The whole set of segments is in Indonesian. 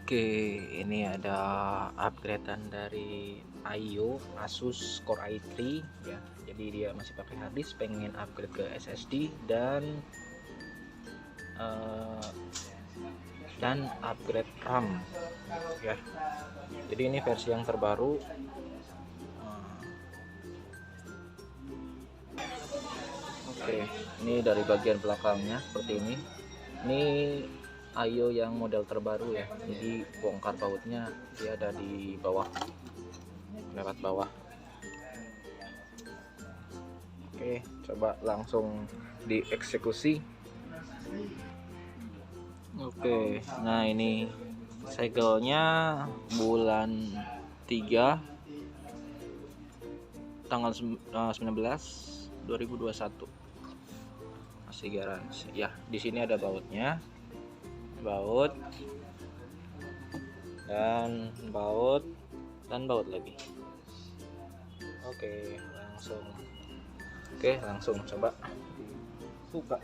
Oke, ini ada upgradean dari Asus Core i3 ya. Jadi dia masih pakai harddisk, pengen upgrade ke SSD eh, dan upgrade RAM ya. Jadi ini versi yang terbaru. Oke, ini dari bagian belakangnya seperti ini. Ini Ayo yang model terbaru ya, jadi bongkar bautnya dia ada di bawah, lewat bawah. Oke, coba langsung dieksekusi. Oke, nah ini segelnya bulan 3 tanggal 19/2021, masih garansi ya. Di sini ada baut dan baut lagi. Oke, langsung coba buka.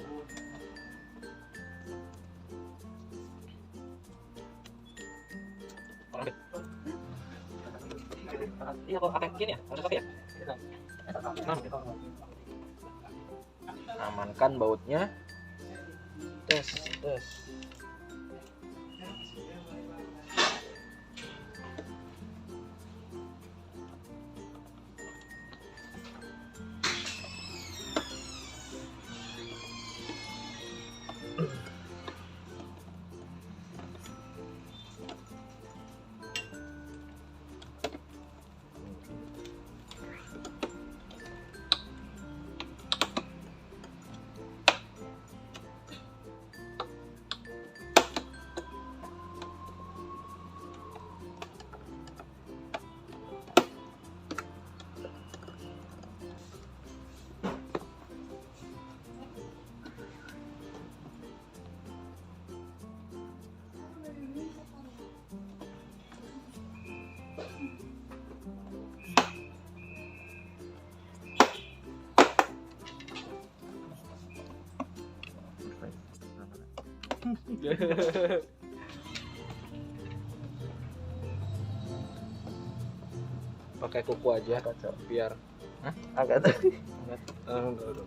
Iya, kok pakai gini ya? Harus pakai ya? Amankan bautnya. Tes. Pakai kuku aja biar agak tadi. Enggak.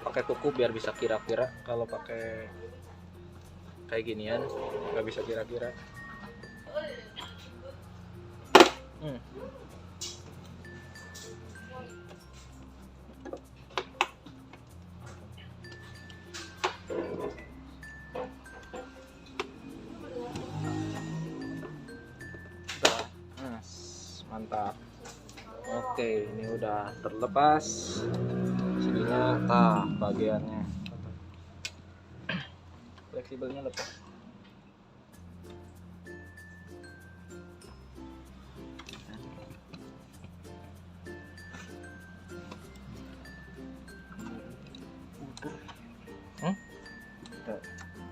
Pakai kuku biar bisa kira-kira. Kalau pakai kayak ginian nggak bisa kira-kira. Mantap. Oke, ini udah terlepas sininya, bagiannya fleksibelnya lepas.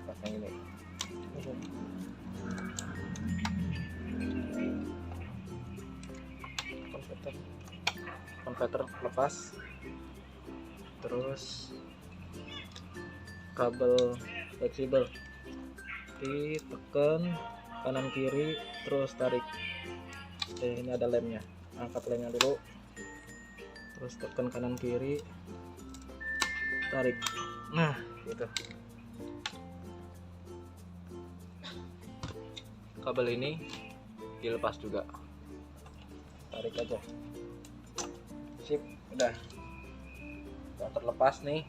Pasang ini. Konverter lepas, terus kabel fleksibel ditekan kanan kiri terus tarik. Ini ada lemnya, angkat lemnya dulu, terus tekan kanan kiri tarik. Nah gitu. Kabel ini dilepas juga, tarik aja. Sip, udah terlepas nih.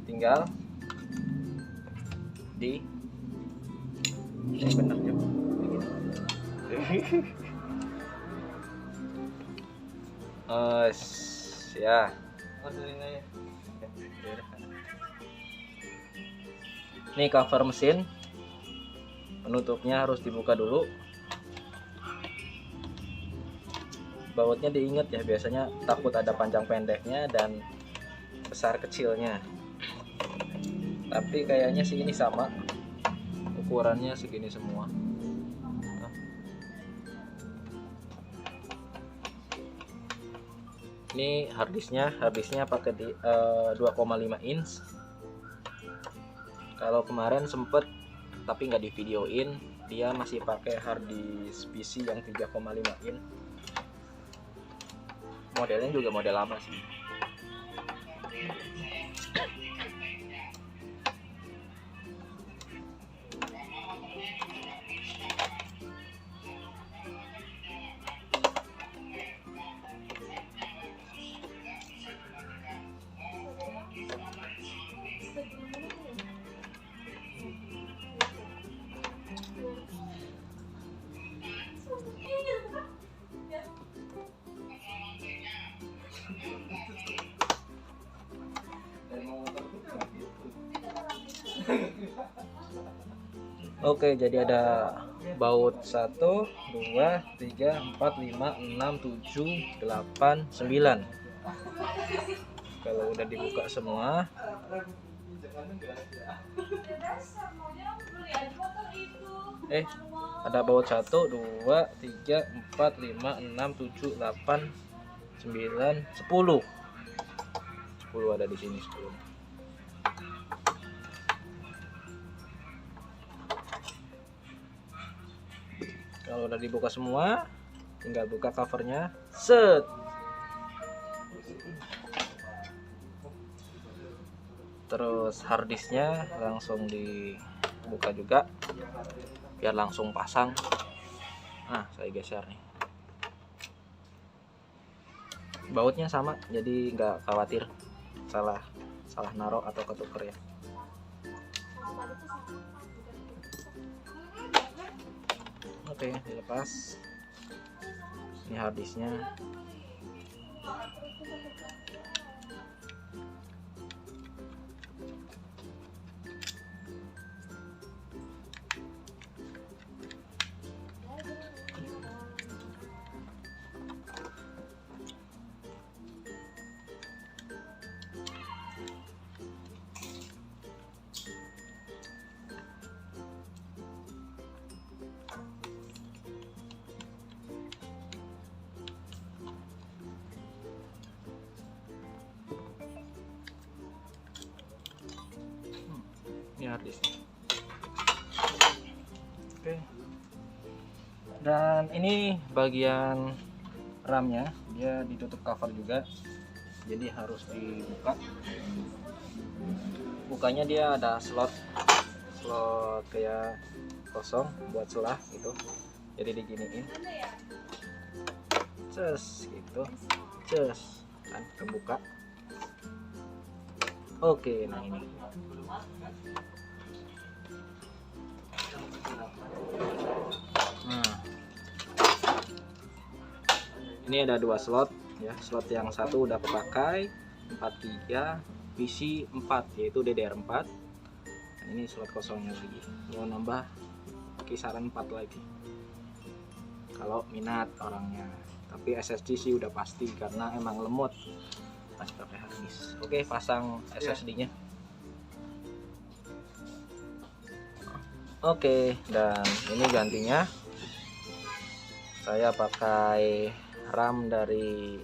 Tinggal di ini bener juga ya. Ini cover mesin, penutupnya harus dibuka dulu. Bautnya diingat ya, biasanya takut ada panjang pendeknya dan besar kecilnya, tapi kayaknya sih ini sama ukurannya, segini semua. Ini harddisknya pakai di 2,5 inch. Kalau kemarin sempet tapi nggak di videoin, dia masih pakai harddisk PC yang 3,5 inch. Modelnya juga model lama sih. Oke, jadi ada baut 1, 2, 3, 4, 5, 6, 7, 8, 9. Kalau udah dibuka semua, ada baut 1, 2, 3, 4, 5, 6, 7, 8, 9, 10. 10 ada di sini 10. Kalau udah dibuka semua, tinggal buka covernya, set. Terus harddisknya langsung dibuka juga, biar langsung pasang. Nah, saya geser nih. Bautnya sama, jadi nggak khawatir salah naruh atau ketuker ya. Oke, dilepas. Ini harddisknya. Ini harddisknya. Oke. Dan ini bagian RAM-nya, dia ditutup cover juga, jadi harus dibuka. Bukanya dia ada slot kayak kosong buat selah gitu, jadi diginiin, ces gitu, ces kan kebuka. Oke, nah ini. Nah, ini ada 2 slot ya. Slot yang satu udah kepakai 43, PC 4 yaitu DDR4. Dan ini slot kosongnya lagi. Mau nambah kisaran 4 lagi. Kalau minat orangnya. Tapi SSD sih udah pasti karena emang lemot pas pakai harddisk. Oke, pasang SSD-nya. Oke, dan ini gantinya. Saya pakai RAM dari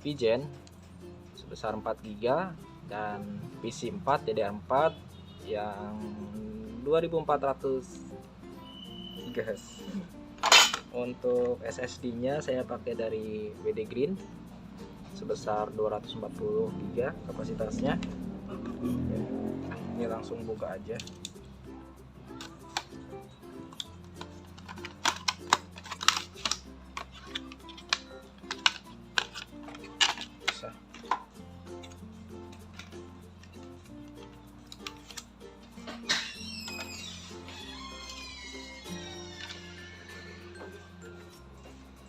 Vigen sebesar 4 GB dan PC 4 DDR4 yang 2400 GHz. Untuk SSD-nya saya pakai dari WD Green sebesar 240 GB kapasitasnya. Ini langsung buka aja.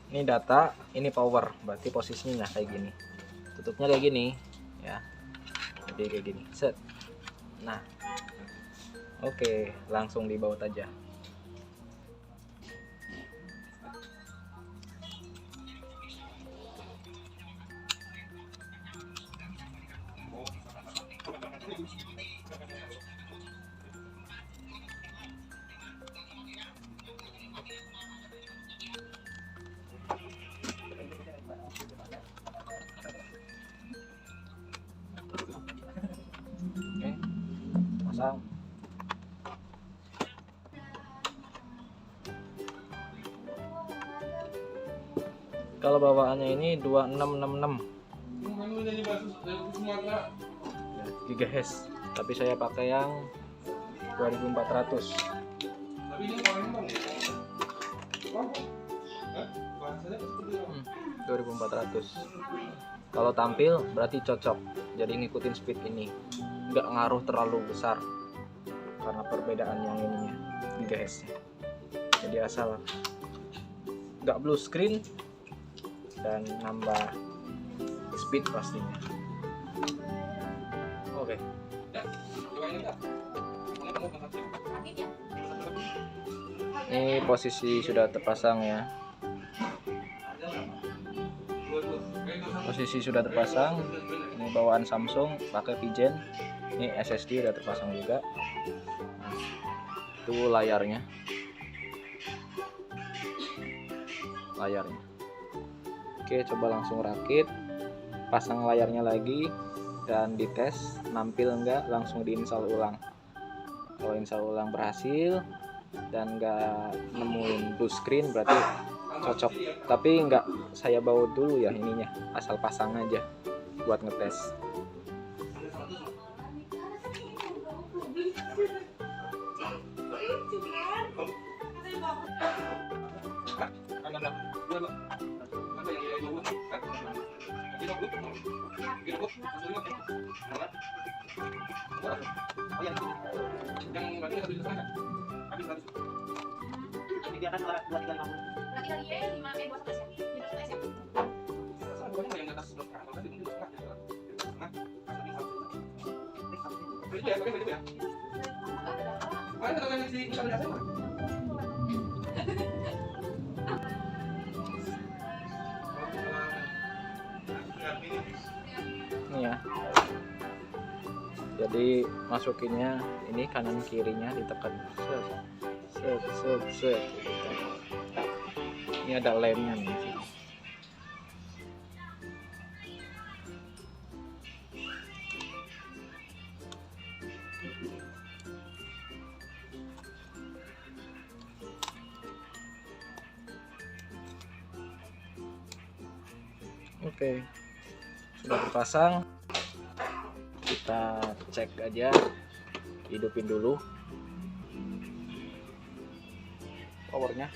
Ini data, ini power, berarti posisinya kayak gini, tutupnya kayak gini ya, jadi kayak gini, set. Nah, oke, langsung dibaut aja. kalau bawaannya ini 2666 GHz, tapi saya pakai yang 2400. 2400. Kalau tampil berarti cocok, jadi ngikutin speed ini, nggak ngaruh terlalu besar karena perbedaan yang ininya GHz-nya. Jadi asal nggak blue screen dan nambah speed pastinya. Oke. Ini posisi sudah terpasang ya. Posisi sudah terpasang. Ini bawaan Samsung pakai Vigen. Ini SSD sudah terpasang juga. Nah, itu layarnya. Oke, coba langsung rakit. Pasang layarnya lagi dan dites nampil enggak, langsung diinstal ulang. Kalau install ulang berhasil dan enggak nemuin blue screen berarti cocok. Tapi enggak saya bawa dulu ya ininya, asal pasang aja buat ngetes. Ini ya, jadi masukinnya ini kanan kirinya ditekan, set. Ini ada lemnya nih. Oke, sudah terpasang. Kita cek aja, hidupin dulu powernya.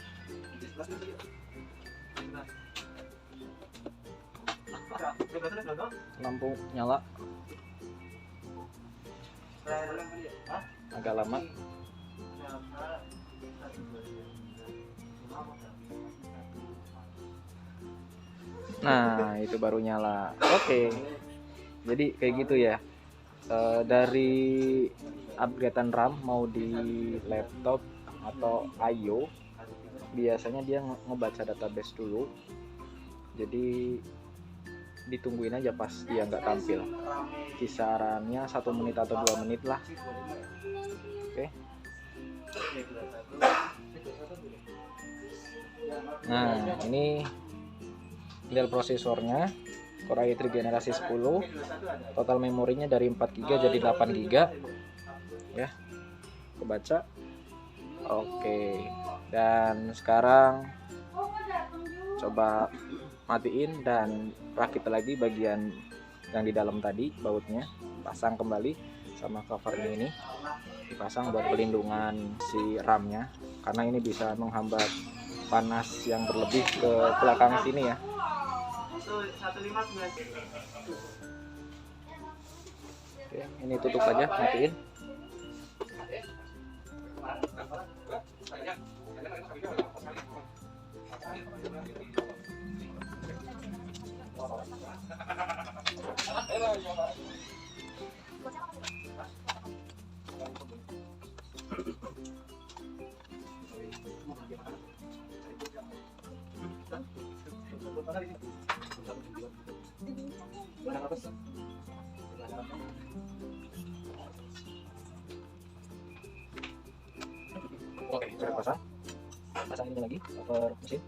Lampu nyala, agak lama. Nah, itu baru nyala. Oke. Jadi kayak gitu ya. Dari upgradean RAM mau di laptop atau IO, biasanya dia ngebaca database dulu. Jadi ditungguin aja pas dia nggak tampil. Kisarannya 1 menit atau 2 menit lah. Oke. Nah, ini Intel prosesornya Core i3 generasi 10. Total memorinya dari 4 GB jadi 8 GB. Ya. Kebaca. Oke. Dan sekarang coba matiin dan rakit lagi bagian yang di dalam tadi, bautnya. Pasang kembali sama covernya ini. Dipasang buat pelindungan si RAM-nya, karena ini bisa menghambat panas yang berlebih ke belakang sini ya. Oke, ini tutup aja, matiin. Oke, sudah pasang. Pasang ini lagi cover mesin.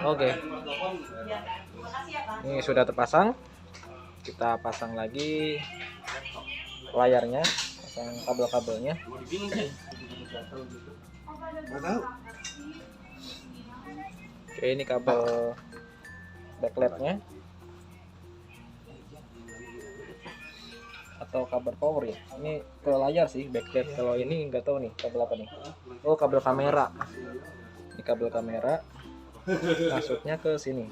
Oke, ini sudah terpasang. Kita pasang lagi layarnya, pasang kabel-kabelnya. Oke, ini kabel backlightnya atau kabel power ya. Ini ke layar sih backlight. Kalau ini nggak tahu nih kabel apa nih. Oh, kabel kamera. Ini kabel kamera. Masuknya ke sini.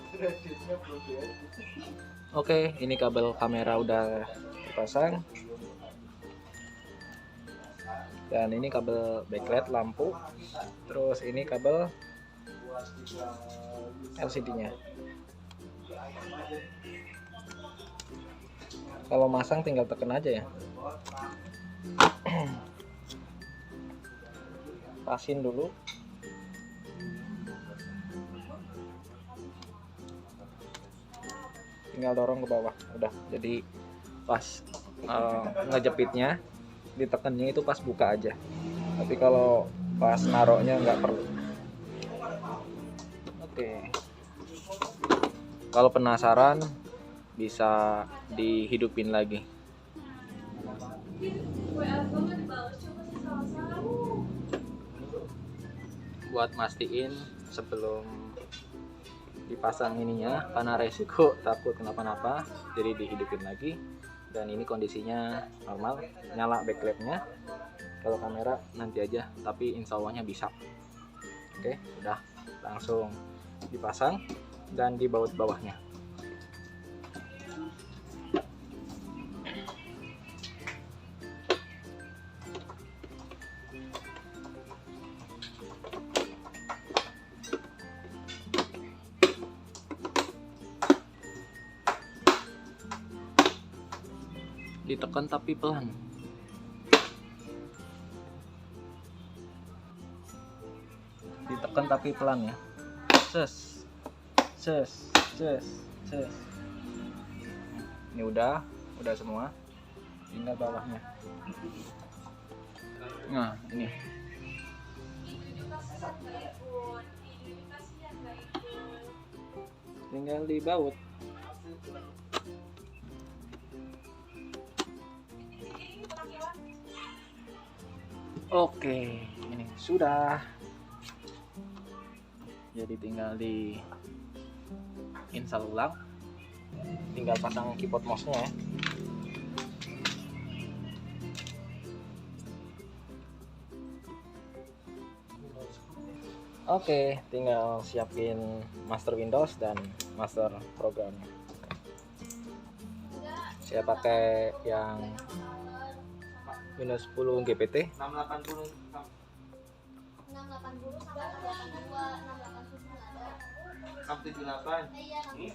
Oke, ini kabel kamera udah dipasang. Dan ini kabel backlight lampu. Terus ini kabel LCD-nya. Kalau masang tinggal tekan aja ya. Pasin dulu. Tinggal dorong ke bawah. Udah. Jadi pas ngejepitnya, ditekannya itu pas buka aja. Tapi kalau pas naroknya nggak perlu. Oke. Kalau penasaran bisa dihidupin lagi. Buat mastiin sebelum dipasang ininya, karena resiko takut kenapa-napa, jadi dihidupin lagi. Dan ini kondisinya normal, nyala backlightnya. Kalau kamera nanti aja, tapi insya Allahnya bisa. Oke, udah langsung dipasang dan di bawahnya. Ditekan tapi pelan. Ditekan tapi pelan ya. Ses. Ini udah semua. Tinggal bawahnya. Nah, ini. Tinggal dibaut. Oke, ini sudah. Jadi tinggal di install ulang. Tinggal pasang keyboard mouse-nya ya. Oke, tinggal siapin master Windows dan master programnya. Saya pakai yang Windows 10 GPT. 680 682 678 iya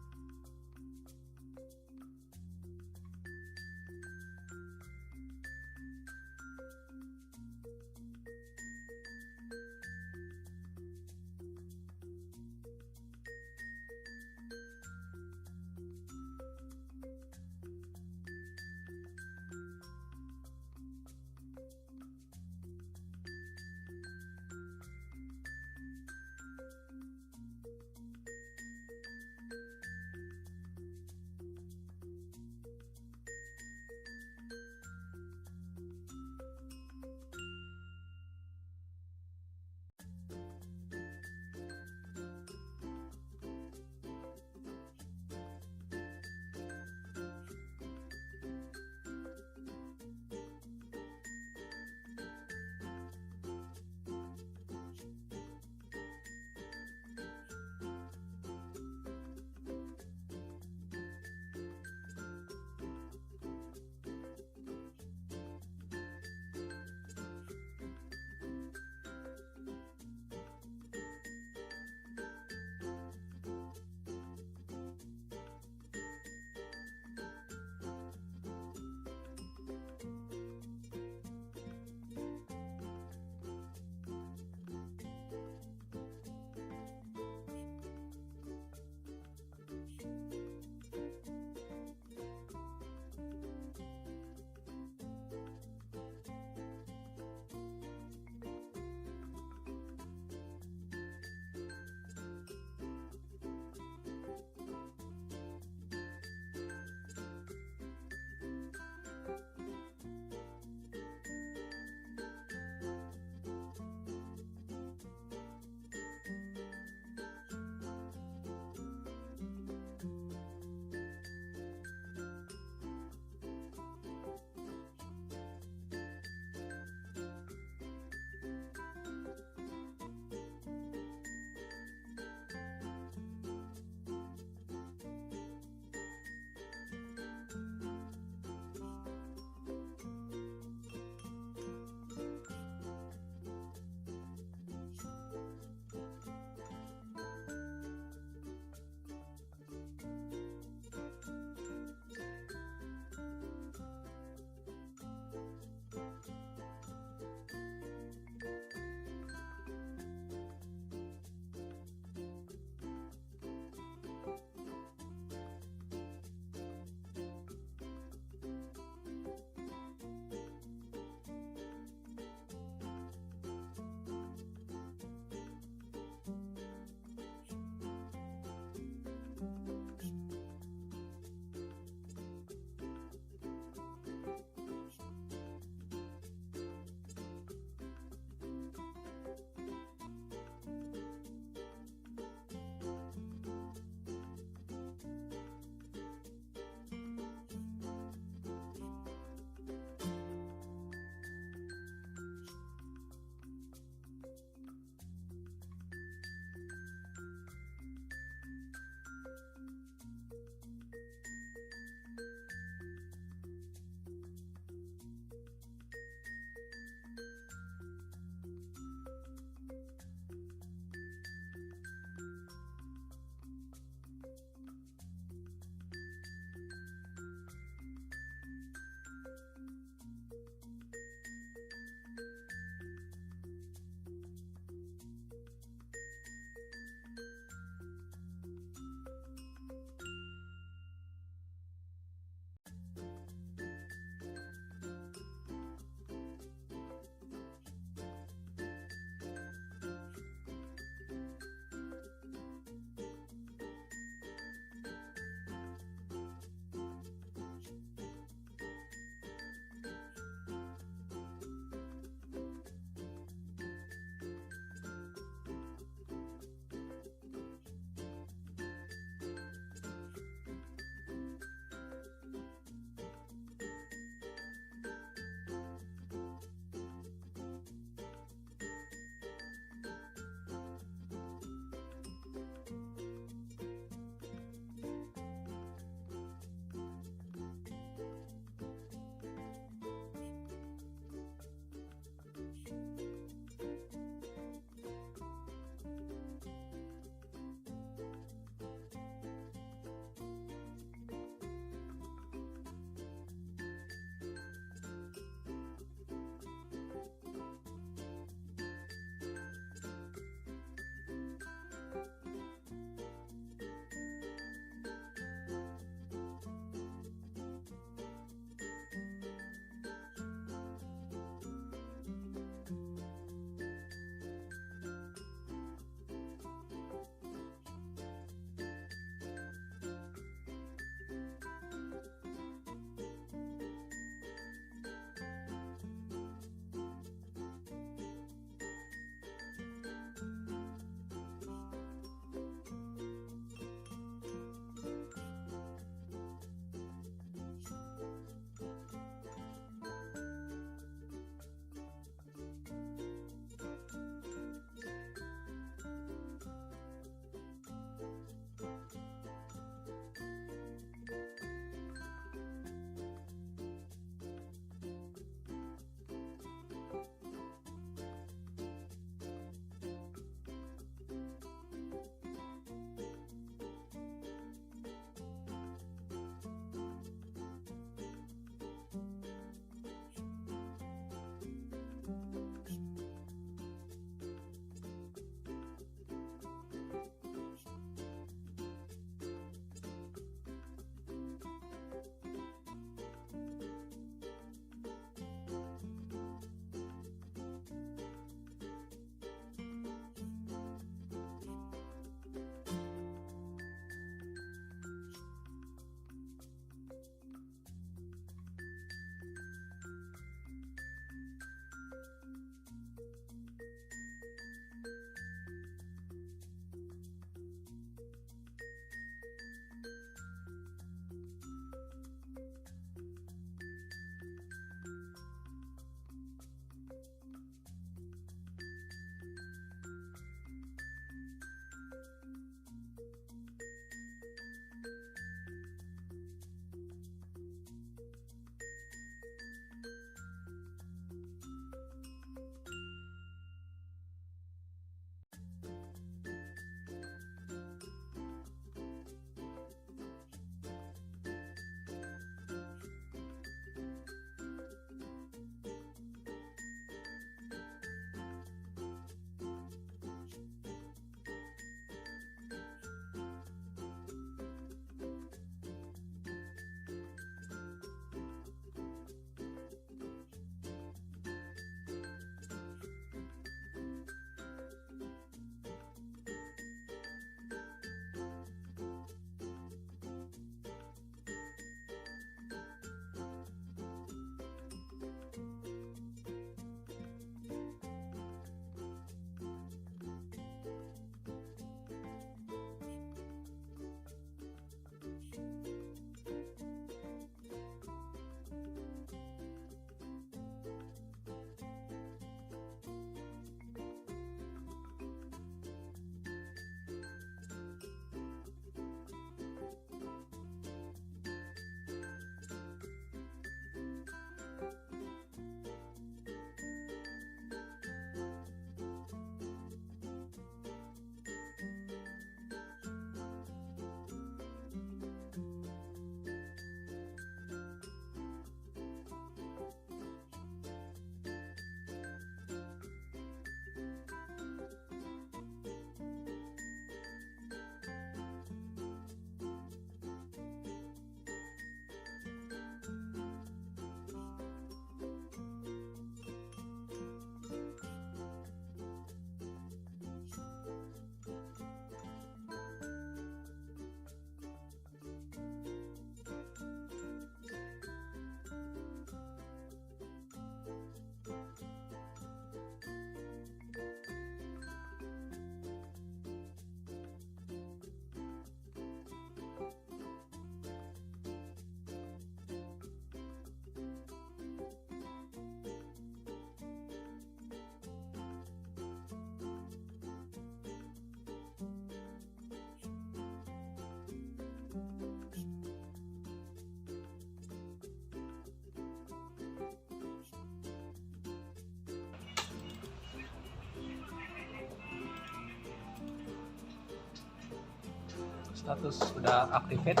status sudah activate.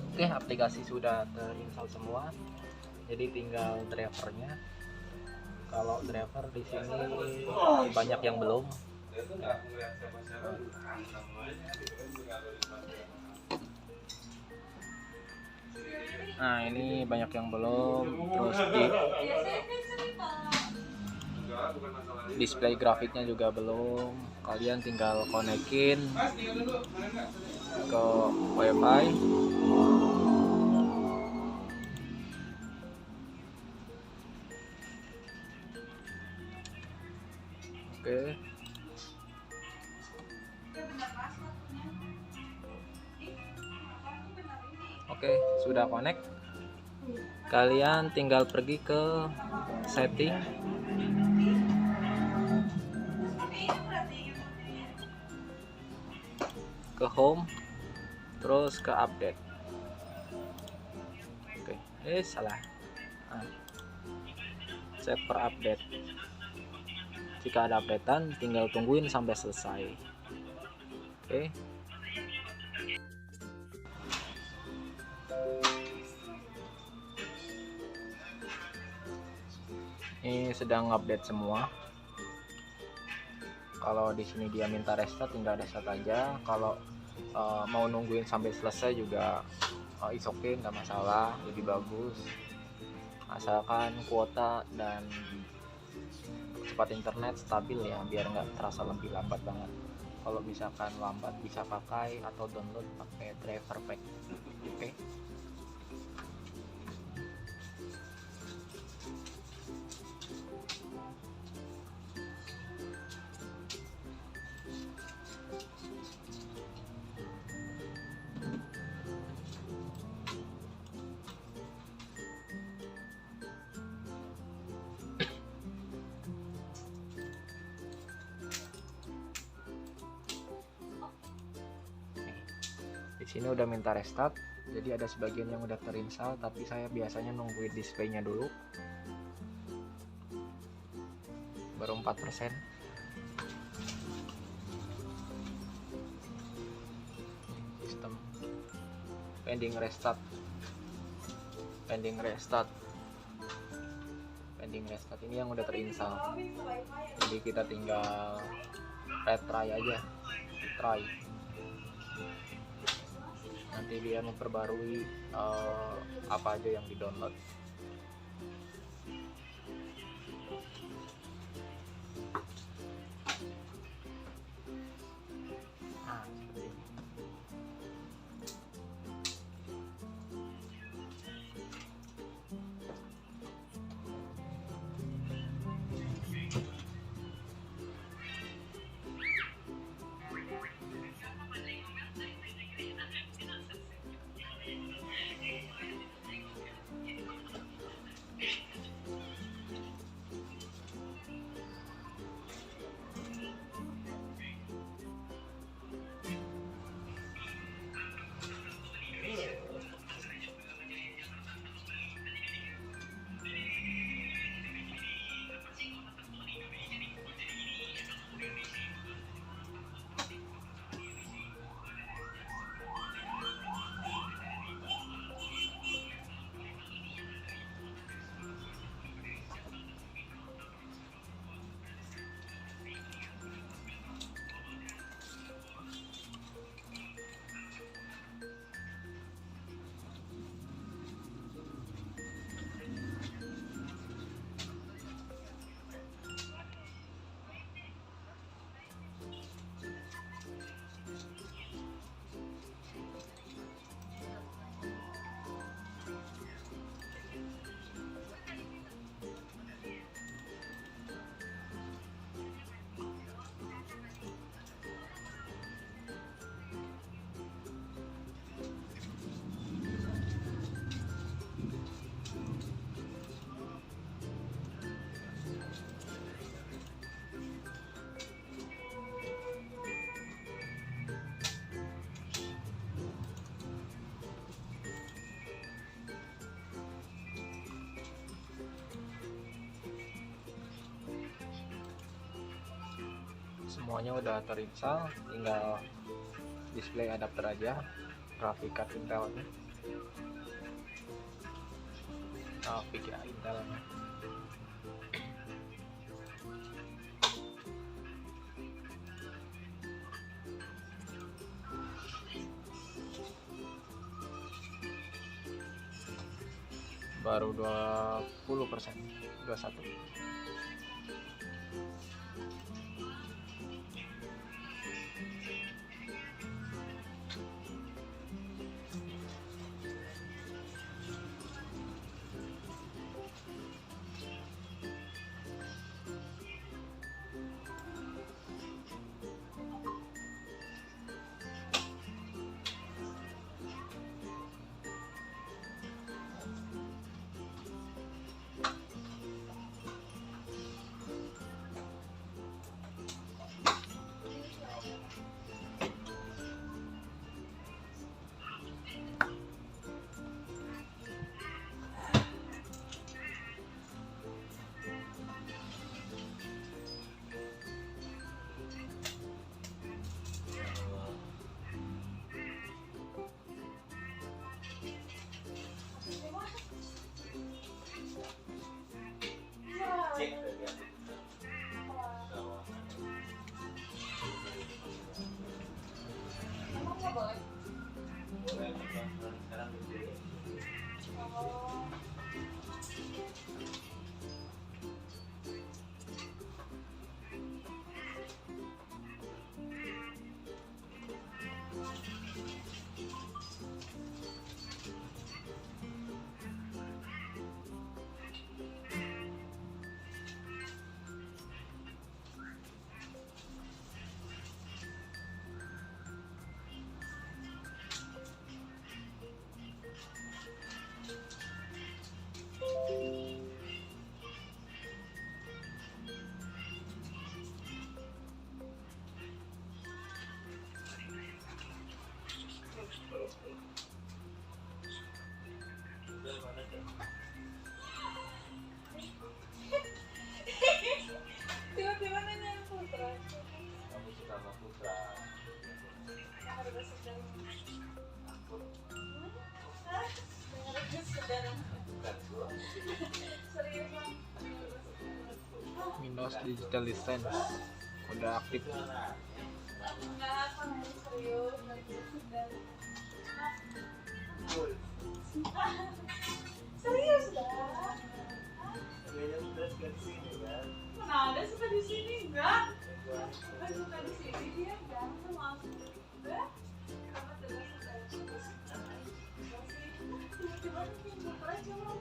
Oke, aplikasi sudah terinstall semua, jadi tinggal drivernya. Kalau driver di sini banyak yang belum. Nah, ini banyak yang belum. Terus di display grafiknya juga belum. Kalian tinggal konekin ke wifi. Oke. Oke, sudah connect. Kalian tinggal pergi ke setting, ke home, terus ke update. Oke, salah. Save per update. Jika ada updatean, tinggal tungguin sampai selesai. Oke. Ini sedang update semua. Kalau di sini dia minta restart, tinggal restart aja. Kalau mau nungguin sampai selesai juga is okay, nggak masalah, lebih bagus. Asalkan kuota dan cepat internet stabil ya, biar nggak terasa lebih lambat banget. Kalau misalkan lambat, bisa pakai atau download pakai driver pack. Oke. Di sini udah minta restart, jadi ada sebagian yang udah terinstall, tapi saya biasanya nungguin displaynya dulu. Baru 4%. Sistem pending restart, pending restart, pending restart. Ini yang udah terinstall, jadi kita tinggal retry aja, try. Nanti dia memperbarui apa aja yang di download. Nah, seperti ini. Semuanya udah terinstall, tinggal display adapter aja, grafik card Intelnya, VGA Intelnya. Baru 20%, 21. Cek dari aku. Emang nggak boleh? Boleh, sekarang dulu. Oh. Tiba-tiba nanya Putra. Kamu suka sama Putra. Yang ada bahasa Sunda. Hah? Dengar bahasa Sunda. Bukan gua. Serius Bang? Windows Digital License udah aktif. Enggak, Bang, serius bahasa Sunda. Serius dah. Kayaknya stres ke sini kan. Mana ada suka di sini enggak? Bukan suka di sini dia enggak sama aku. Enggak. Kamu terus tiba-tiba bikin buka aja loh.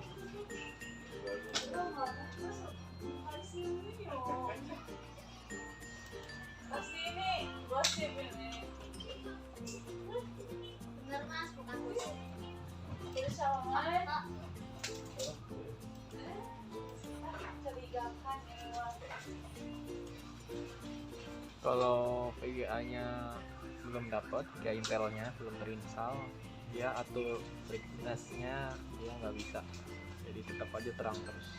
Udah nggak terus kasih ini yo. Kasih ini, gosip ini. Bener mas, bukan gosip. Terus sama Pak, curigakan ya. Kalau VGA-nya belum dapat, VGA Intelnya belum terinstall, dia atur brightness-nya dia nggak bisa, jadi tetap aja terang terus.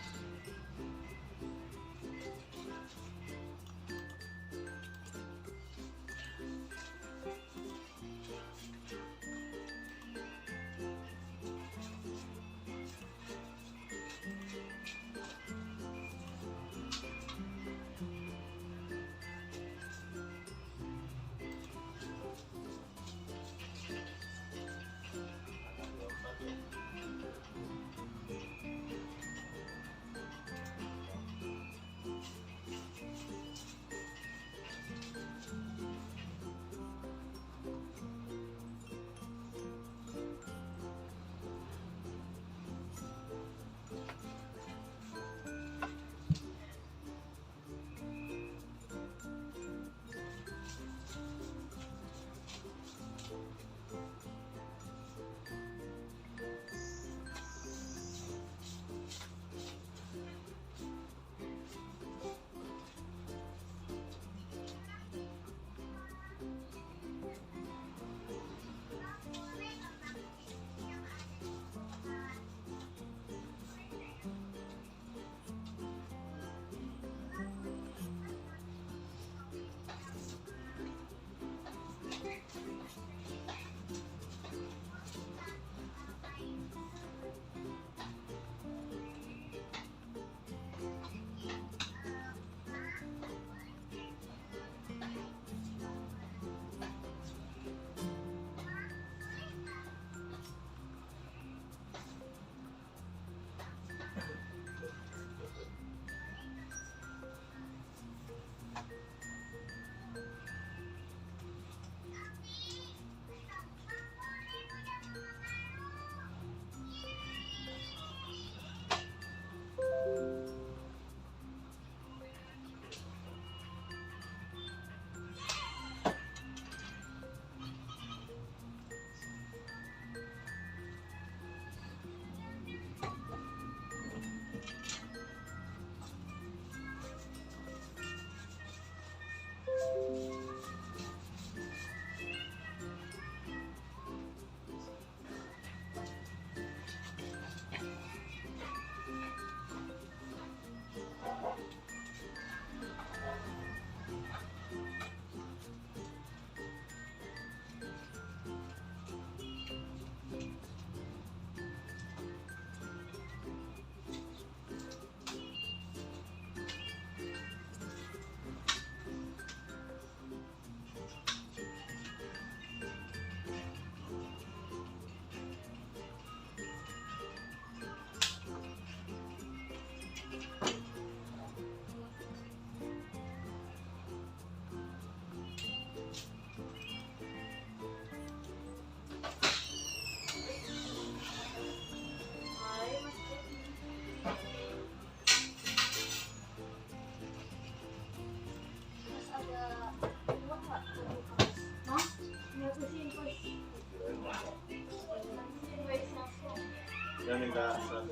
Dia minta 100.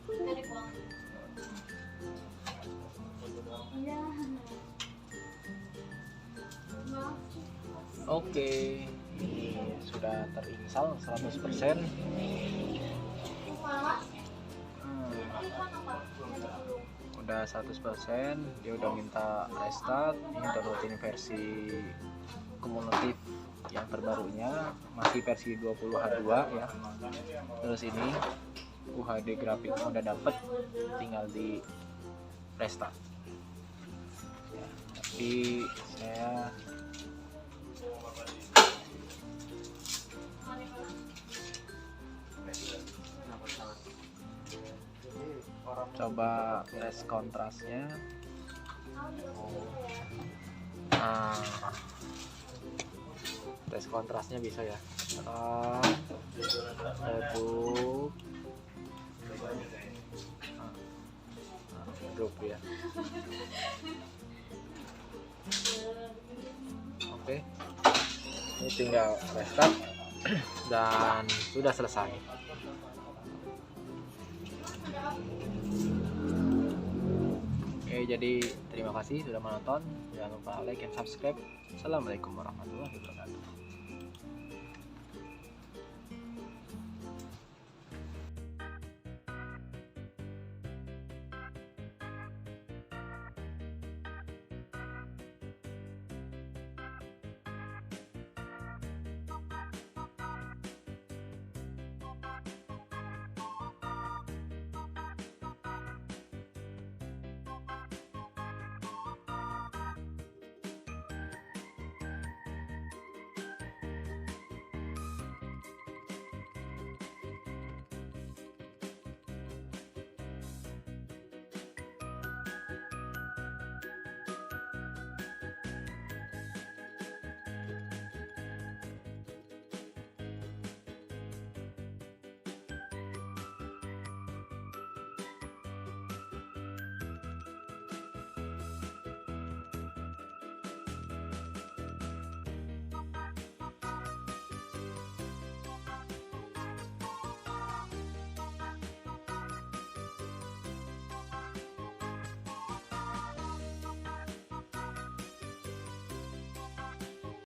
Dari buang. Iya. Oke, ini sudah terinstall 100%. Udah 100%, dia udah minta restart. Ini downloadin versi kumulatif yang terbarunya, masih versi 20H2 ya. Terus ini UHD grafiknya udah dapet, tinggal di restart ya. Tapi saya coba tes kontrasnya. Nah, tes kontrasnya bisa ya. Redup redup ya. Oke, ini tinggal restart dan sudah selesai. Oke, jadi terima kasih sudah menonton. Jangan lupa like dan subscribe. Assalamualaikum warahmatullahi wabarakatuh.